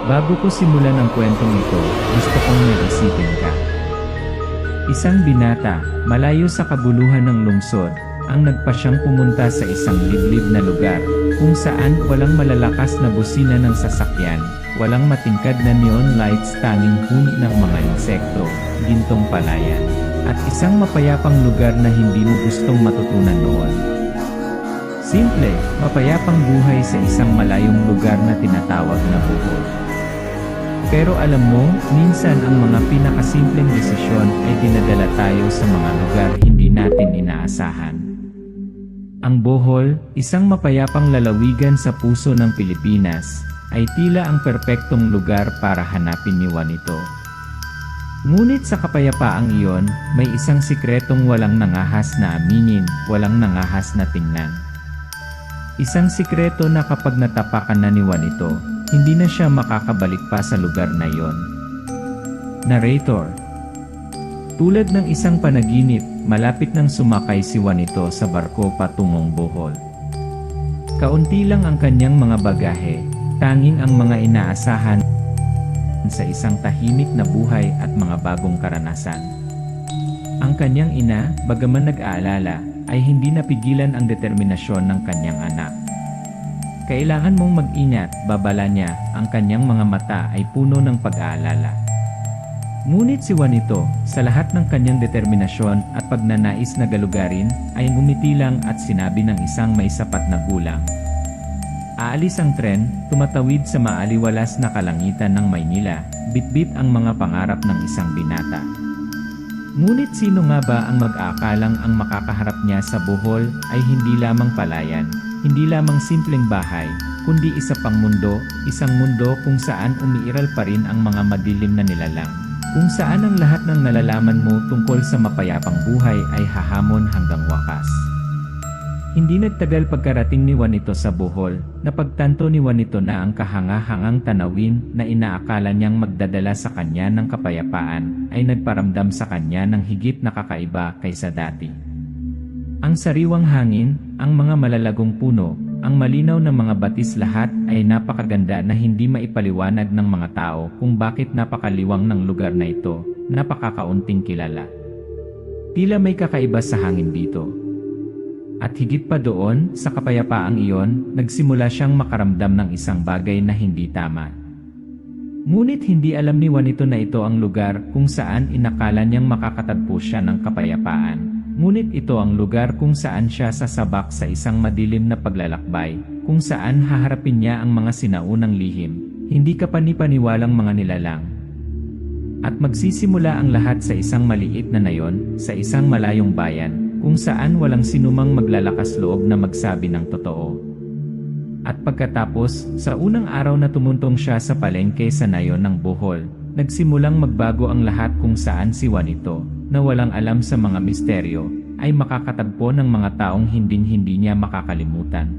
Bago ko simulan ang kwentong ito, gusto kong may isipin ka. Isang binata, malayo sa kabuluhan ng lungsod, ang nagpasyang pumunta sa isang liblib na lugar, kung saan walang malalakas na busina ng sasakyan, walang matingkad na neon lights, tanging huni ng mga insekto, gintong palayan, at isang mapayapang lugar na hindi mo gustong matutunan noon. Simple, mapayapang buhay sa isang malayong lugar na tinatawag na Bohol. Pero alam mo, minsan ang mga pinakasimpleng desisyon ay dinadala tayo sa mga lugar hindi natin inaasahan. Ang Bohol, isang mapayapang lalawigan sa puso ng Pilipinas, ay tila ang perpektong lugar para hanapin ni Juanito. Ngunit sa kapayapaang iyon, may isang sikretong walang nangahas na aminin, walang nangahas na tingnan. Isang sikreto na kapag natapakan na ni Juanito, hindi na siya makakabalik pa sa lugar na iyon. Narrator. Tulad ng isang panaginip, malapit nang sumakay si Juanito sa barko patungong Bohol. Kaunti lang ang kanyang mga bagahe, tanging ang mga inaasahan sa isang tahimik na buhay at mga bagong karanasan. Ang kanyang ina, bagaman nag-aalala, ay hindi napigilan ang determinasyon ng kanyang anak. Kailangan mong mag-ingat, babala niya, ang kanyang mga mata ay puno ng pag-aalala. Ngunit si Juanito, sa lahat ng kanyang determinasyon at pagnanais na galugarin, ay ngumiti lang at sinabi ng isang may sapat na gulang. Aalis ang tren, tumatawid sa maaliwalas na kalangitan ng Maynila, bitbit ang mga pangarap ng isang binata. Ngunit sino nga ba ang mag-aakalang ang makakaharap niya sa Bohol ay hindi lamang palayan, hindi lamang simpleng bahay, kundi isa pang mundo, isang mundo kung saan umiiral pa rin ang mga madilim na nilalang, kung saan ang lahat ng nalalaman mo tungkol sa mapayapang buhay ay hahamon hanggang wakas. Hindi nagtagal pagkarating ni Juanito sa Bohol, napagtanto ni Juanito na ang kahanga-hangang tanawin na inaakala niyang magdadala sa kanya ng kapayapaan ay nagparamdam sa kanya ng higit na kakaiba kaysa dati. Ang sariwang hangin, ang mga malalagong puno, ang malinaw na mga batis, lahat ay napakaganda na hindi maipaliwanag ng mga tao kung bakit napakaliwang ng lugar na ito, napakakaunting kilala. Tila may kakaiba sa hangin dito. At higit pa doon, sa kapayapaang iyon, nagsimula siyang makaramdam ng isang bagay na hindi tama. Ngunit hindi alam ni Juanito na ito ang lugar kung saan inakala niyang makakatagpo siya ng kapayapaan. Ngunit ito ang lugar kung saan siya sasabak sa isang madilim na paglalakbay, kung saan haharapin niya ang mga sinaunang lihim, hindi kapanipaniwalang mga nilalang. At magsisimula ang lahat sa isang maliit na nayon, sa isang malayong bayan, kung saan walang sinumang maglalakas loob na magsabi ng totoo. At pagkatapos, sa unang araw na tumuntong siya sa palengke sa nayon ng Bohol, nagsimulang magbago ang lahat kung saan si Juanito, na walang alam sa mga misteryo, ay makakatagpo ng mga taong hinding-hindi niya makakalimutan.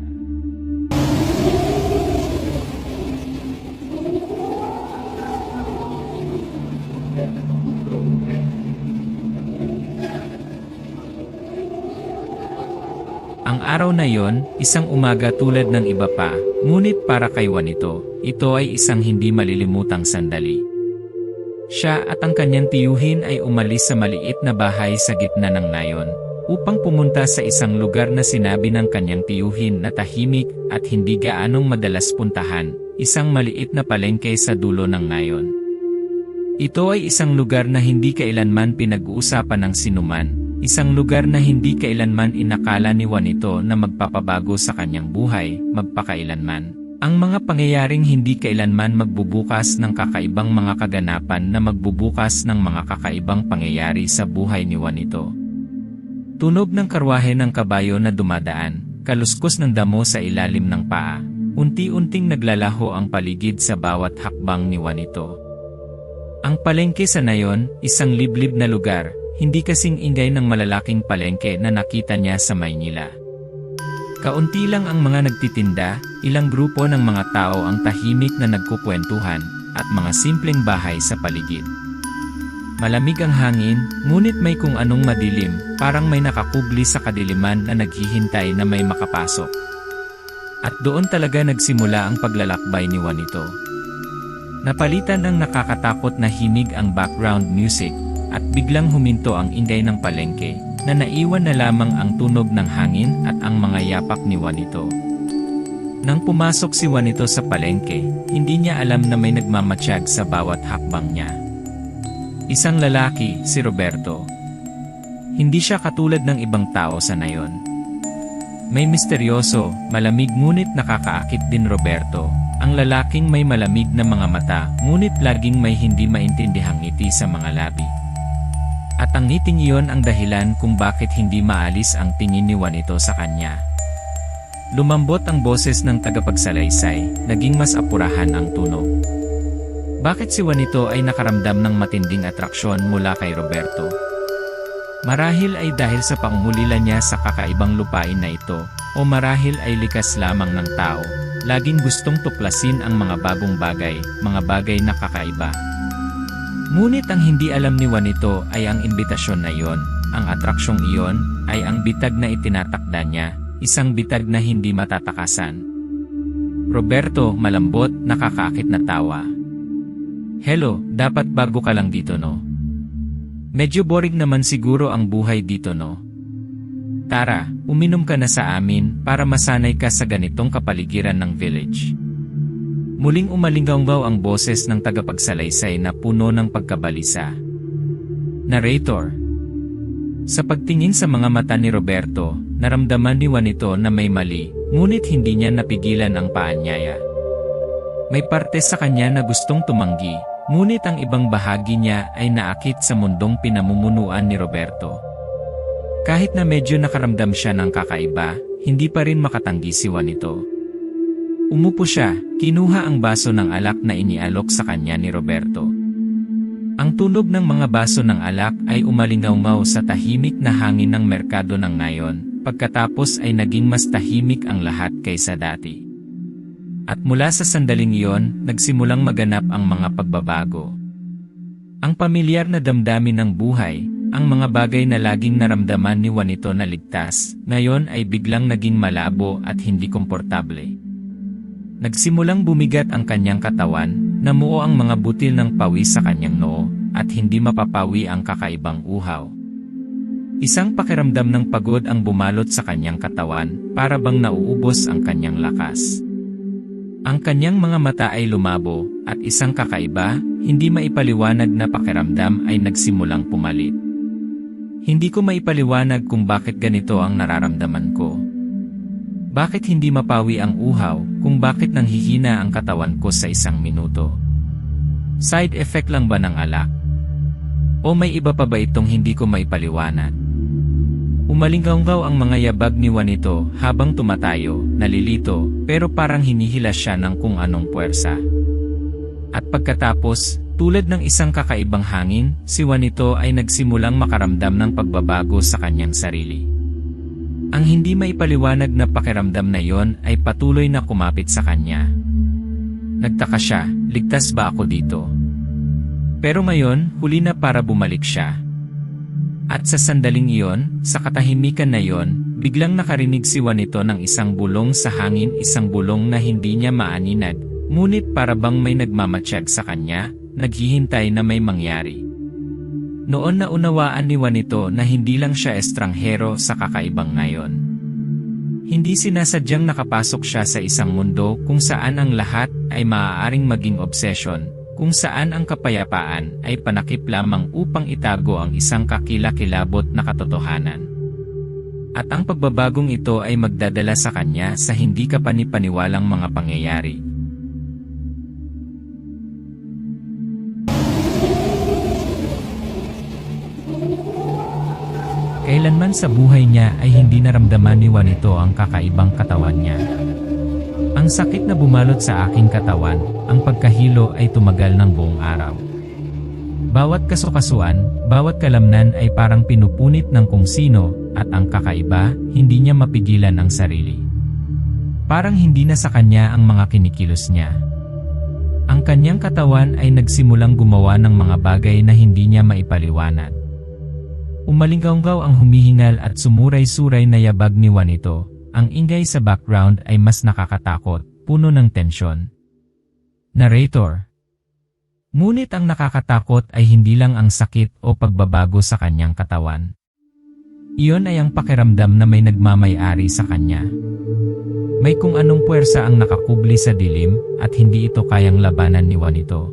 Ang araw na yon, isang umaga tulad ng iba pa, ngunit para kay Juanito, ito ay isang hindi malilimutang sandali. Siya at ang kanyang tiyuhin ay umalis sa maliit na bahay sa gitna ng nayon, upang pumunta sa isang lugar na sinabi ng kanyang tiyuhin na tahimik at hindi gaanong madalas puntahan, isang maliit na palengke sa dulo ng nayon. Ito ay isang lugar na hindi kailanman pinag-uusapan ng sinuman, isang lugar na hindi kailanman inakala ni Juanito na magpapabago sa kanyang buhay, magpakailanman. Ang mga pangyayaring hindi kailanman magbubukas ng kakaibang mga kaganapan na magbubukas ng mga kakaibang pangyayari sa buhay ni Juanito. Tunog ng karwahe ng kabayo na dumadaan, kaluskos ng damo sa ilalim ng paa, unti-unting naglalaho ang paligid sa bawat hakbang ni Juanito. Ang palengke sa nayon, isang liblib na lugar, hindi kasing ingay ng malalaking palengke na nakita niya sa Maynila. Kaunti lang ang mga nagtitinda, ilang grupo ng mga tao ang tahimik na nagkukwentuhan, at mga simpleng bahay sa paligid. Malamig ang hangin, ngunit may kung anong madilim, parang may nakakubli sa kadiliman na naghihintay na may makapasok. At doon talaga nagsimula ang paglalakbay ni Juanito. Napalitan ng nakakatakot na himig ang background music, at biglang huminto ang ingay ng palengke, na naiwan na lamang ang tunog ng hangin at ang mga yapak ni Juanito. Nang pumasok si Juanito sa palengke, hindi niya alam na may nagmamatsyag sa bawat hakbang niya. Isang lalaki, si Roberto. Hindi siya katulad ng ibang tao sa nayon. May misteryoso, malamig ngunit nakakaakit din Roberto, ang lalaking may malamig na mga mata ngunit laging may hindi maintindihang ngiti sa mga labi. At ang ngiting iyon ang dahilan kung bakit hindi maalis ang tingin ni Juanito sa kanya. Lumambot ang boses ng tagapagsalaysay, naging mas apurahan ang tunog. Bakit si Juanito ay nakaramdam ng matinding atraksyon mula kay Roberto? Marahil ay dahil sa pangungulila niya sa kakaibang lupain na ito, o marahil ay likas lamang ng tao, laging gustong tuklasin ang mga bagong bagay, mga bagay na kakaiba. Ngunit ang hindi alam ni Juanito ay ang imbitasyon na iyon, ang atraksyong iyon, ay ang bitag na itinatakda niya, isang bitag na hindi matatakasan. Roberto, malambot, nakakaakit na tawa. Hello, dapat bago ka lang dito no? Medyo boring naman siguro ang buhay dito no? Tara, uminom ka na sa amin para masanay ka sa ganitong kapaligiran ng village. Muling umalinggaw ang boses ng tagapagsalaysay na puno ng pagkabalisa. Narrator. Sa pagtingin sa mga mata ni Roberto, naramdaman ni Juanito na may mali, ngunit hindi niya napigilan ang paanyaya. May parte sa kanya na gustong tumanggi, ngunit ang ibang bahagi niya ay naakit sa mundong pinamumunuan ni Roberto. Kahit na medyo nakaramdam siya ng kakaiba, hindi pa rin makatanggi si Juanito. Umupo siya, kinuha ang baso ng alak na inialok sa kanya ni Roberto. Ang tunog ng mga baso ng alak ay umalingaw sa tahimik na hangin ng merkado ng nayon, pagkatapos ay naging mas tahimik ang lahat kaysa dati. At mula sa sandaling iyon, nagsimulang maganap ang mga pagbabago. Ang pamilyar na damdamin ng buhay, ang mga bagay na laging naramdaman ni Juanito na ligtas, ngayon ay biglang naging malabo at hindi komportable. Nagsimulang bumigat ang kanyang katawan, namuo ang mga butil ng pawis sa kanyang noo, at hindi mapapawi ang kakaibang uhaw. Isang pakiramdam ng pagod ang bumalot sa kanyang katawan, para bang nauubos ang kanyang lakas. Ang kanyang mga mata ay lumabo, at isang kakaiba, hindi maipaliwanag na pakiramdam ay nagsimulang pumalit. Hindi ko maipaliwanag kung bakit ganito ang nararamdaman ko. Bakit hindi mapawi ang uhaw, kung bakit nanghihina ang katawan ko sa isang minuto? Side effect lang ba ng alak? O may iba pa ba itong hindi ko maipaliwanag? Umalinggaw ang mga yabag ni Juanito habang tumatayo, nalilito, pero parang hinihila siya ng kung anong puwersa. At pagkatapos, tulad ng isang kakaibang hangin, si Juanito ay nagsimulang makaramdam ng pagbabago sa kanyang sarili. Ang hindi maipaliwanag na pakiramdam na yon ay patuloy na kumapit sa kanya. Nagtaka siya, ligtas ba ako dito? Pero ngayon, huli na para bumalik siya. At sa sandaling iyon, sa katahimikan na iyon, biglang nakarinig si Juanito ng isang bulong sa hangin, isang bulong na hindi niya maaninag, ngunit para bang may nagmamatsyag sa kanya, naghihintay na may mangyari. Noon na unawaan ni Juanito na hindi lang siya estranghero sa kakaibang ngayon. Hindi sinasadyang nakapasok siya sa isang mundo kung saan ang lahat ay maaaring maging obsession, kung saan ang kapayapaan ay panakip lamang upang itago ang isang kakilakilabot na katotohanan. At ang pagbabagong ito ay magdadala sa kanya sa hindi kapanipaniwalang mga pangyayari. Kailanman sa buhay niya ay hindi naramdaman ni Juanito ang kakaibang katawan niya. Ang sakit na bumalot sa aking katawan, ang pagkahilo ay tumagal ng buong araw. Bawat kasukasuan, bawat kalamnan ay parang pinupunit ng kung sino, at ang kakaiba, hindi niya mapigilan ang sarili. Parang hindi na sa kanya ang mga kinikilos niya. Ang kanyang katawan ay nagsimulang gumawa ng mga bagay na hindi niya maipaliwanag. Umalinggaw ang humihingal at sumuray-suray na yabag ni Juanito. Ang ingay sa background ay mas nakakatakot, puno ng tensyon. Narrator. Ngunit ang nakakatakot ay hindi lang ang sakit o pagbabago sa kanyang katawan. Iyon ay ang pakiramdam na may nagmamay-ari sa kanya. May kung anong puwersa ang nakakubli sa dilim at hindi ito kayang labanan ni Juanito.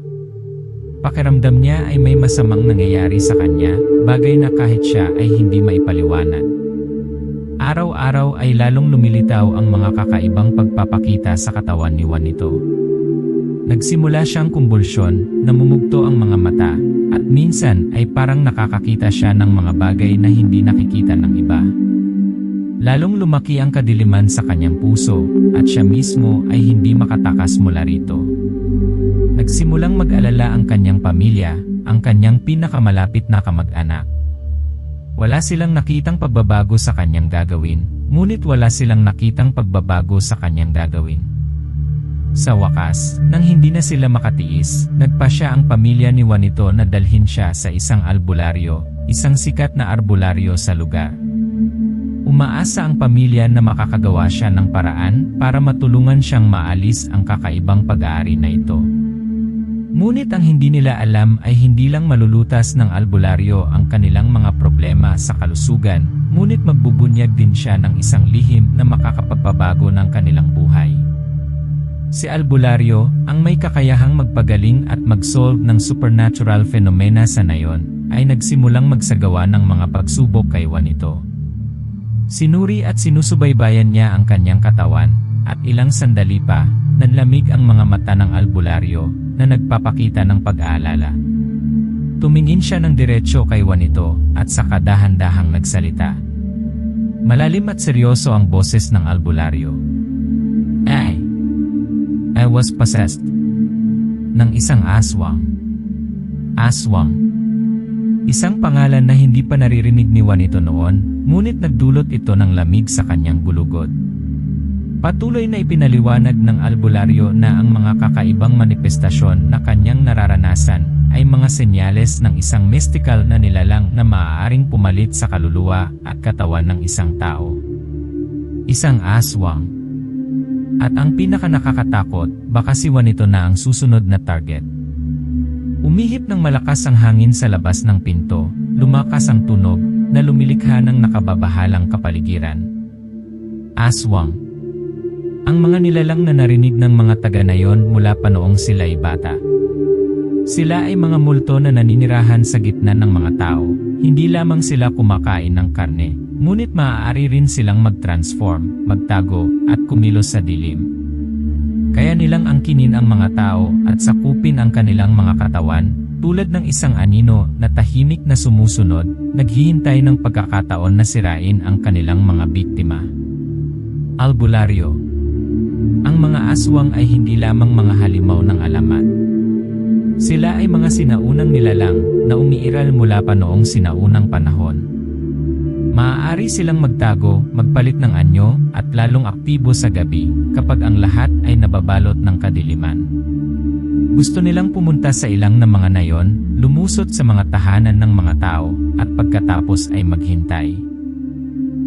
Pakiramdam niya ay may masamang nangyayari sa kanya, bagay na kahit siya ay hindi maipaliwanag. Araw-araw ay lalong lumilitaw ang mga kakaibang pagpapakita sa katawan ni Juanito. Nagsimula siyang kumbulsyon, namumugto ang mga mata, at minsan ay parang nakakakita siya ng mga bagay na hindi nakikita ng iba. Lalong lumaki ang kadiliman sa kanyang puso, at siya mismo ay hindi makatakas mula rito. Nagsimulang mag-alala ang kanyang pamilya, ang kanyang pinakamalapit na kamag-anak. Wala silang nakitang pagbabago sa kanyang gagawin, ngunit wala silang nakitang pagbabago sa kanyang gagawin. Sa wakas, nang hindi na sila makatiis, nagpasya ang pamilya ni Juanito na dalhin siya sa isang albularyo, isang sikat na albularyo sa lugar. Umaasa ang pamilya na makakagawa siya ng paraan para matulungan siyang maalis ang kakaibang pag-aari na ito. Ngunit ang hindi nila alam ay hindi lang malulutas ng albularyo ang kanilang mga problema sa kalusugan, ngunit magbubunyag din siya ng isang lihim na makakapagpabago ng kanilang buhay. Si albularyo, ang may kakayahang magpagaling at mag-solve ng supernatural phenomena sa nayon, ay nagsimulang magsagawa ng mga pagsubok kay Juanito. Sinuri at sinusubaybayan niya ang kanyang katawan, at ilang sandali pa, nanlamig ang mga mata ng albularyo na nagpapakita ng pag-aalala. Tumingin siya ng diretsyo kay Juanito at saka dahan-dahang nagsalita. Malalim at seryoso ang boses ng albularyo. I was possessed ng isang aswang. Aswang. Isang pangalan na hindi pa naririnig ni Juanito noon, ngunit nagdulot ito ng lamig sa kanyang gulugod. Patuloy na ipinaliwanag ng albularyo na ang mga kakaibang manifestasyon na kanyang nararanasan ay mga senyales ng isang mystical na nilalang na maaaring pumalit sa kaluluwa at katawan ng isang tao. Isang aswang. At ang pinakanakakatakot, baka si Juanito na ang susunod na target. Umihip ng malakas ang hangin sa labas ng pinto, lumakas ang tunog na lumilikha ng nakababahalang kapaligiran. Aswang. Ang mga nilalang na narinig ng mga taga na yon mula pa noong sila'y bata. Sila ay mga multo na naninirahan sa gitna ng mga tao, hindi lamang sila kumakain ng karne, ngunit maaari rin silang mag-transform, magtago, at kumilos sa dilim. Kaya nilang angkinin ang mga tao at sakupin ang kanilang mga katawan, tulad ng isang anino na tahimik na sumusunod, naghihintay ng pagkakataon na sirain ang kanilang mga biktima. Albularyo. Ang mga aswang ay hindi lamang mga halimaw ng alamat. Sila ay mga sinaunang nilalang na umiiral mula pa noong sinaunang panahon. Maaari silang magtago, magpalit ng anyo, at lalong aktibo sa gabi kapag ang lahat ay nababalot ng kadiliman. Gusto nilang pumunta sa ilang ng mga nayon, lumusot sa mga tahanan ng mga tao, at pagkatapos ay maghintay.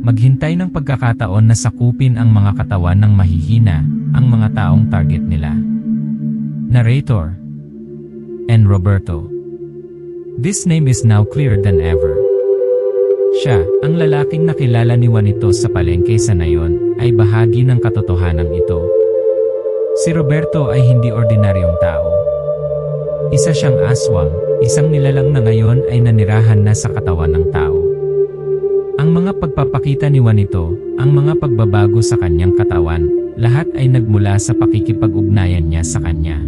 Maghintay ng pagkakataon na sakupin ang mga katawan ng mahihina, ang mga taong target nila. Narrator and Roberto. This name is now clearer than ever. Siya, ang lalaking nakilala ni Juanito sa palengke sa nayon, ay bahagi ng katotohanan ito. Si Roberto ay hindi ordinaryong tao. Isa siyang aswang, isang nilalang na ngayon ay nanirahan na sa katawan ng tao. Ang mga pagpapakita ni Juanito, ang mga pagbabago sa kanyang katawan, lahat ay nagmula sa pakikipag-ugnayan niya sa kanya.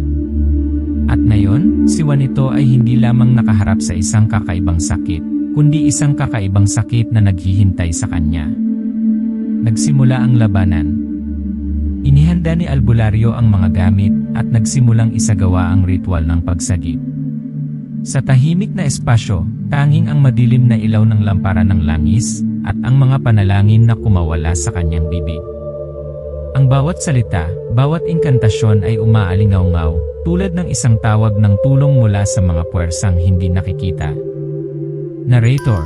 At ngayon, si Juanito ay hindi lamang nakaharap sa isang kakaibang sakit, kundi isang kakaibang sakit na naghihintay sa kanya. Nagsimula ang labanan. Inihanda ni albularyo ang mga gamit at nagsimulang isagawa ang ritual ng pagsagip. Sa tahimik na espasyo, tanging ang madilim na ilaw ng lampara ng langis at ang mga panalangin na kumawala sa kanyang bibig. Ang bawat salita, bawat inkantasyon ay umaalingaw-ngaw, tulad ng isang tawag ng tulong mula sa mga puwersang hindi nakikita. Narrator.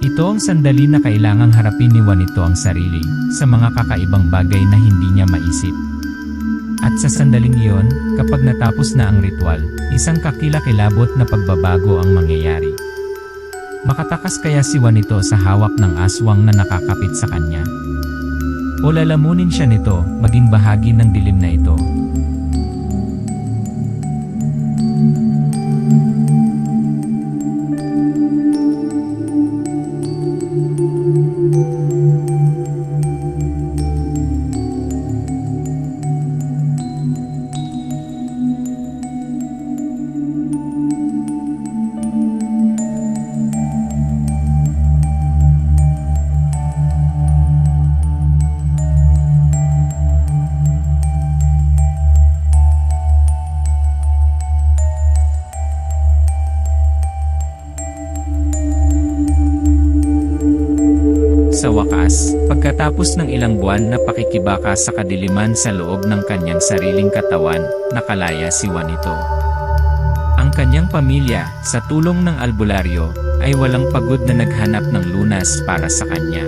Ito ang sandali na kailangang harapin ni Juanito ang sarili sa mga kakaibang bagay na hindi niya maisip. At sa sandaling iyon, kapag natapos na ang ritual, isang kakilakilabot na pagbabago ang mangyayari. Makatakas kaya si Juanito sa hawak ng aswang na nakakapit sa kanya? O lalamunin siya nito, maging bahagi ng dilim na ito? Sa wakas, pagkatapos ng ilang buwan na pakikibaka sa kadiliman sa loob ng kanyang sariling katawan, nakalaya si Juanito. Ang kanyang pamilya, sa tulong ng albularyo, ay walang pagod na naghanap ng lunas para sa kanya.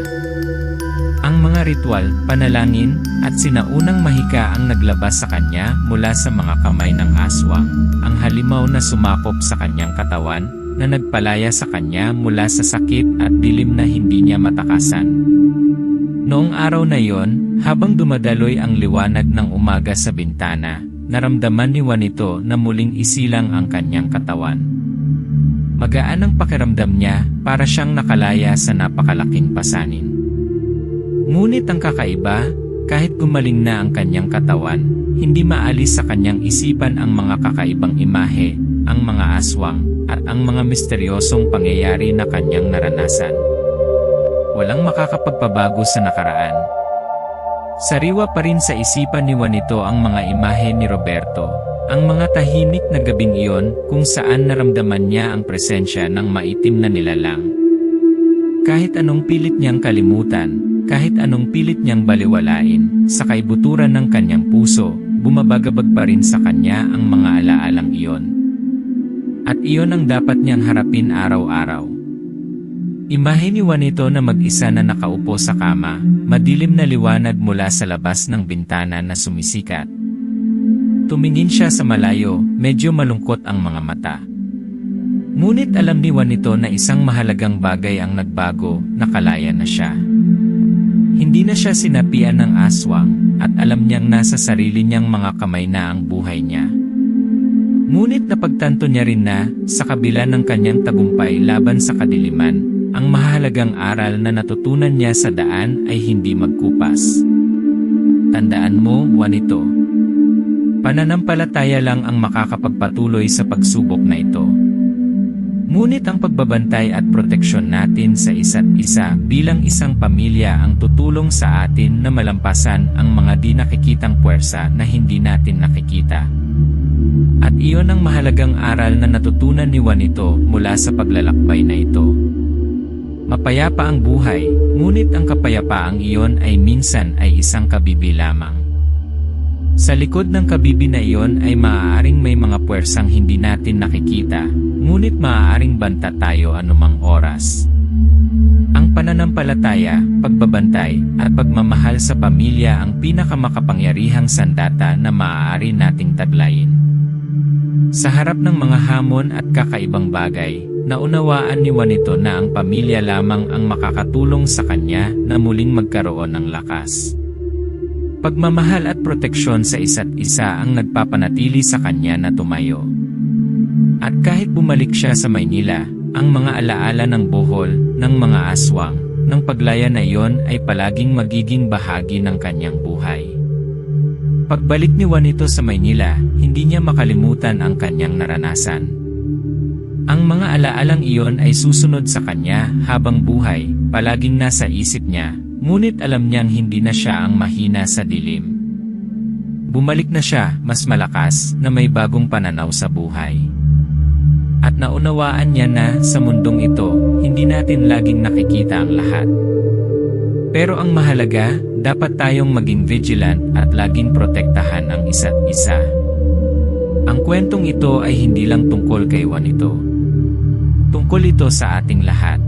Ang mga ritual, panalangin, at sinaunang mahika ang naglabas sa kanya mula sa mga kamay ng aswang, ang halimaw na sumakop sa kanyang katawan, na nagpalaya sa kanya mula sa sakit at dilim na hindi niya matakasan. Noong araw na yon, habang dumadaloy ang liwanag ng umaga sa bintana, naramdaman ni Juanito na muling isilang ang kanyang katawan. Magaan ang pakiramdam niya, para siyang nakalaya sa napakalaking pasanin. Ngunit ang kakaiba, kahit gumaling na ang kanyang katawan, hindi maalis sa kanyang isipan ang mga kakaibang imahe, ang mga aswang, at ang mga misteryosong pangyayari na kanyang naranasan. Walang makakapagpabago sa nakaraan. Sariwa pa rin sa isipan ni Juanito ang mga imahe ni Roberto, ang mga tahimik na gabing iyon kung saan naramdaman niya ang presensya ng maitim na nilalang. Kahit anong pilit niyang kalimutan, kahit anong pilit niyang baliwalain, sa kaibuturan ng kanyang puso, bumabagabag pa rin sa kanya ang mga alaalang iyon. At iyon ang dapat niyang harapin araw-araw. Imahe ni Juanito na mag-isa na nakaupo sa kama, madilim na liwanag mula sa labas ng bintana na sumisikat. Tumingin siya sa malayo, medyo malungkot ang mga mata. Ngunit alam ni Juanito na isang mahalagang bagay ang nagbago, nakalaya na siya. Hindi na siya sinapian ng aswang, at alam niyang nasa sarili niyang mga kamay na ang buhay niya. Ngunit napagtanto niya rin na, sa kabila ng kanyang tagumpay laban sa kadiliman, ang mahalagang aral na natutunan niya sa daan ay hindi magkupas. Tandaan mo, Juanito, pananampalataya lang ang makakapagpatuloy sa pagsubok na ito. Ngunit ang pagbabantay at proteksyon natin sa isa't isa bilang isang pamilya ang tutulong sa atin na malampasan ang mga di nakikitang puwersa na hindi natin nakikita. At iyon ang mahalagang aral na natutunan ni Juanito mula sa paglalakbay na ito. Mapayapa ang buhay, ngunit ang kapayapaang iyon ay minsan ay isang kabibi lamang. Sa likod ng kabibi na iyon ay maaaring may mga puwersang hindi natin nakikita, ngunit maaaring banta tayo anumang oras. Ang pananampalataya, pagbabantay, at pagmamahal sa pamilya ang pinakamakapangyarihang sandata na maaari nating taglayin. Sa harap ng mga hamon at kakaibang bagay, naunawaan ni Juanito na ang pamilya lamang ang makakatulong sa kanya na muling magkaroon ng lakas. Pagmamahal at proteksyon sa isa't isa ang nagpapanatili sa kanya na tumayo. At kahit bumalik siya sa Maynila, ang mga alaala ng buhol, ng mga aswang, ng paglaya na iyon ay palaging magiging bahagi ng kanyang buhay. Pagbalik ni Juanito sa Maynila, hindi niya makalimutan ang kanyang naranasan. Ang mga alaalang iyon ay susunod sa kanya habang buhay, palaging nasa isip niya, ngunit alam niyang hindi na siya ang mahina sa dilim. Bumalik na siya, mas malakas, na may bagong pananaw sa buhay. At naunawaan niya na, sa mundong ito, hindi natin laging nakikita ang lahat. Pero ang mahalaga, dapat tayong maging vigilant at laging protektahan ang isa't isa. Ang kwentong ito ay hindi lang tungkol kay Juanito. Tungkol ito sa ating lahat.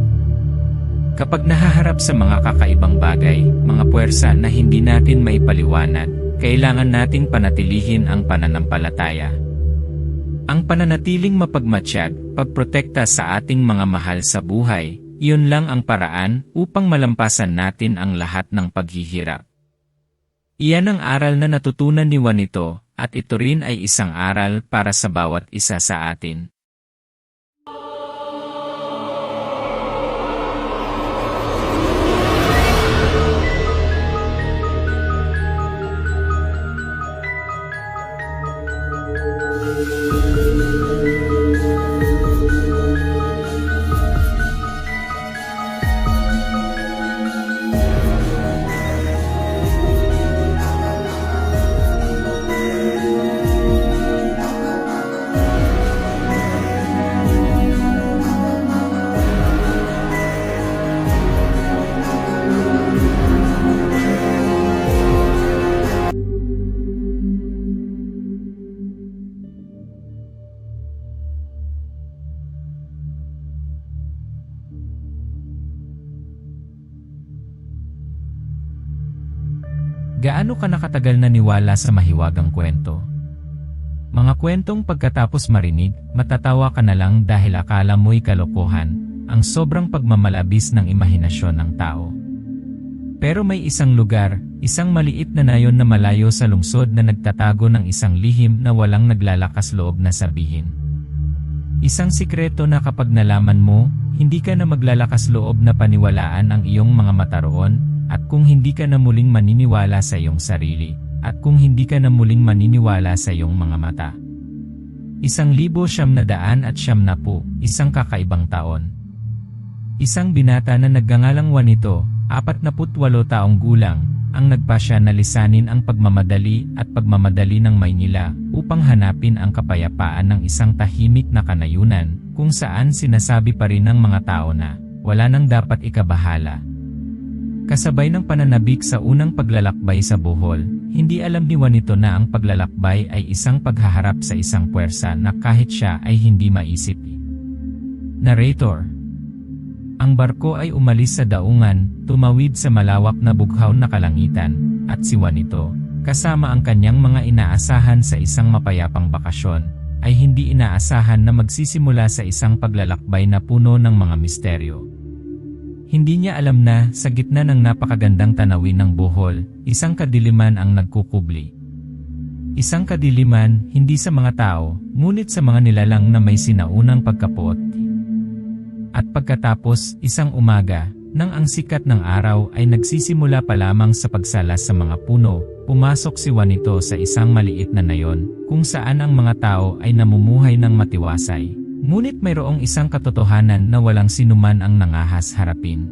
Kapag nahaharap sa mga kakaibang bagay, mga puwersa na hindi natin maipaliwanag, kailangan nating panatilihin ang pananampalataya. Ang pananatiling mapagmatsyag, pagprotekta sa ating mga mahal sa buhay, iyon lang ang paraan upang malampasan natin ang lahat ng paghihirap. Iyan ang aral na natutunan ni Juanito, at ito rin ay isang aral para sa bawat isa sa atin. Gaano ka nakatagal naniwala sa mahiwagang kwento? Mga kwentong pagkatapos marinig, matatawa ka na lang dahil akala mo'y kalokohan, ang sobrang pagmamalabis ng imahinasyon ng tao. Pero may isang lugar, isang maliit na nayon na malayo sa lungsod na nagtatago ng isang lihim na walang naglalakas loob na sabihin. Isang sikreto na kapag nalaman mo, hindi ka na maglalakas loob na paniwalaan ang iyong mga mata roon. At kung hindi ka na muling maniniwala sa iyong sarili, at kung hindi ka na muling maniniwala sa iyong mga mata. 1,990, isang kakaibang taon. Isang binata na nagngangalang Juanito, 48 taong gulang, ang nagpasya na lisanin ang pagmamadali at pagmamadali ng Maynila upang hanapin ang kapayapaan ng isang tahimik na kanayunan kung saan sinasabi pa rin ng mga tao na wala nang dapat ikabahala. Kasabay ng pananabik sa unang paglalakbay sa Bohol, hindi alam ni Juanito na ang paglalakbay ay isang paghaharap sa isang puwersa na kahit siya ay hindi maisip. Narrator. Ang barko ay umalis sa daungan, tumawid sa malawak na bughaw na kalangitan, at si Juanito, kasama ang kanyang mga inaasahan sa isang mapayapang bakasyon, ay hindi inaasahan na magsisimula sa isang paglalakbay na puno ng mga misteryo. Hindi niya alam na, sa gitna ng napakagandang tanawin ng Bohol, isang kadiliman ang nagkukubli. Isang kadiliman, hindi sa mga tao, ngunit sa mga nilalang na may sinaunang pagkapuot. At pagkatapos, isang umaga, nang ang sikat ng araw ay nagsisimula pa lamang sa pagsalas sa mga puno, pumasok si Juanito sa isang maliit na nayon, kung saan ang mga tao ay namumuhay ng matiwasay. Ngunit mayroong isang katotohanan na walang sinuman ang nangahas harapin.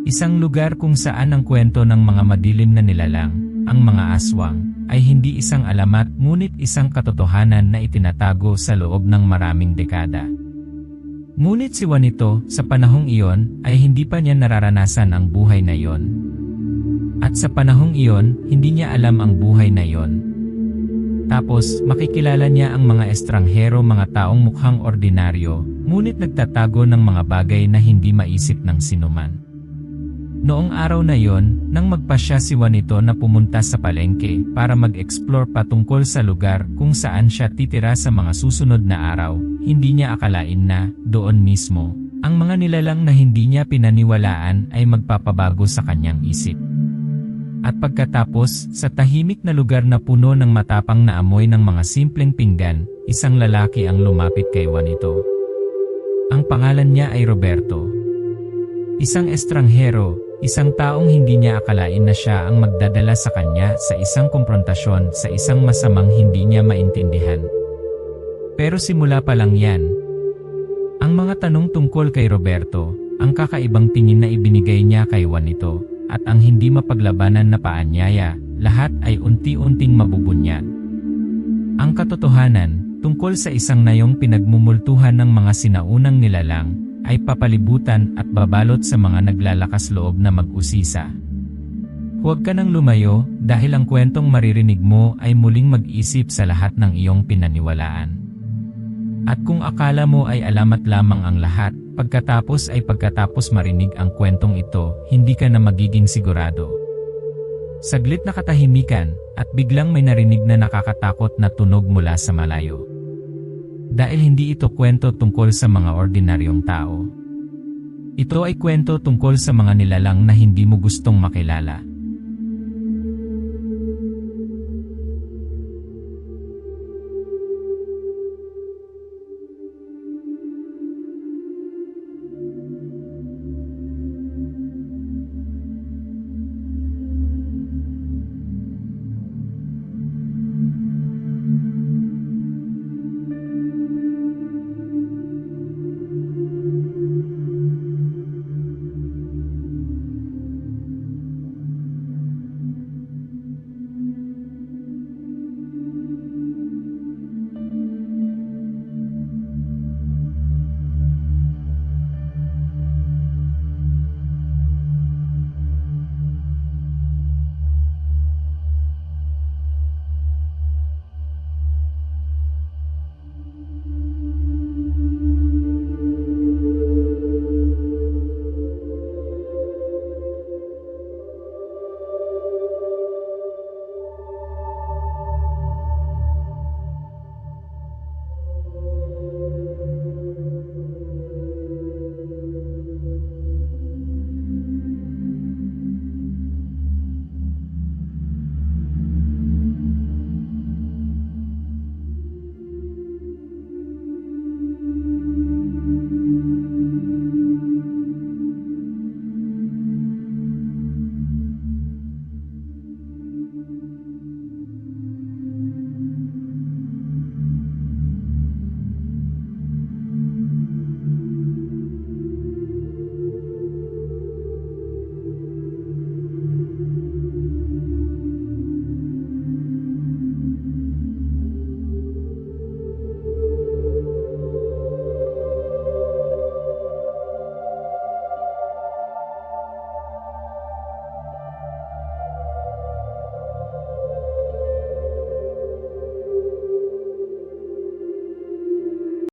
Isang lugar kung saan ang kwento ng mga madilim na nilalang, ang mga aswang, ay hindi isang alamat ngunit isang katotohanan na itinatago sa loob ng maraming dekada. Ngunit si Juanito, sa panahong iyon, ay hindi pa niya nararanasan ang buhay na iyon. At sa panahong iyon, hindi niya alam ang buhay na iyon. Tapos, makikilala niya ang mga estranghero, mga taong mukhang ordinaryo, ngunit nagtatago ng mga bagay na hindi maisip ng sinuman. Noong araw na yon, nang magpasya si Juanito na pumunta sa palengke para mag-explore patungkol sa lugar kung saan siya titira sa mga susunod na araw, hindi niya akalain na, doon mismo, ang mga nilalang na hindi niya pinaniwalaan ay magpapabago sa kanyang isip. At pagkatapos, sa tahimik na lugar na puno ng matapang na amoy ng mga simpleng pinggan, isang lalaki ang lumapit kay Juanito. Ang pangalan niya ay Roberto. Isang estranghero, isang taong hindi niya akalain na siya ang magdadala sa kanya sa isang komprontasyon sa isang masamang hindi niya maintindihan. Pero simula pa lang yan. Ang mga tanong tungkol kay Roberto, ang kakaibang tingin na ibinigay niya kay Juanito, at ang hindi mapaglabanan na paanyaya, lahat ay unti-unting mabubunyag. Ang katotohanan, tungkol sa isang nayong pinagmumultuhan ng mga sinaunang nilalang, ay papalibutan at babalot sa mga naglalakas loob na mag-usisa. Huwag ka nang lumayo dahil ang kwentong maririnig mo ay muling mag-isip sa lahat ng iyong pinaniwalaan. At kung akala mo ay alamat lamang ang lahat, pagkatapos marinig ang kwentong ito, hindi ka na magiging sigurado. Saglit na katahimikan, at biglang may narinig na nakakatakot na tunog mula sa malayo. Dahil hindi ito kwento tungkol sa mga ordinaryong tao. Ito ay kwento tungkol sa mga nilalang na hindi mo gustong makilala.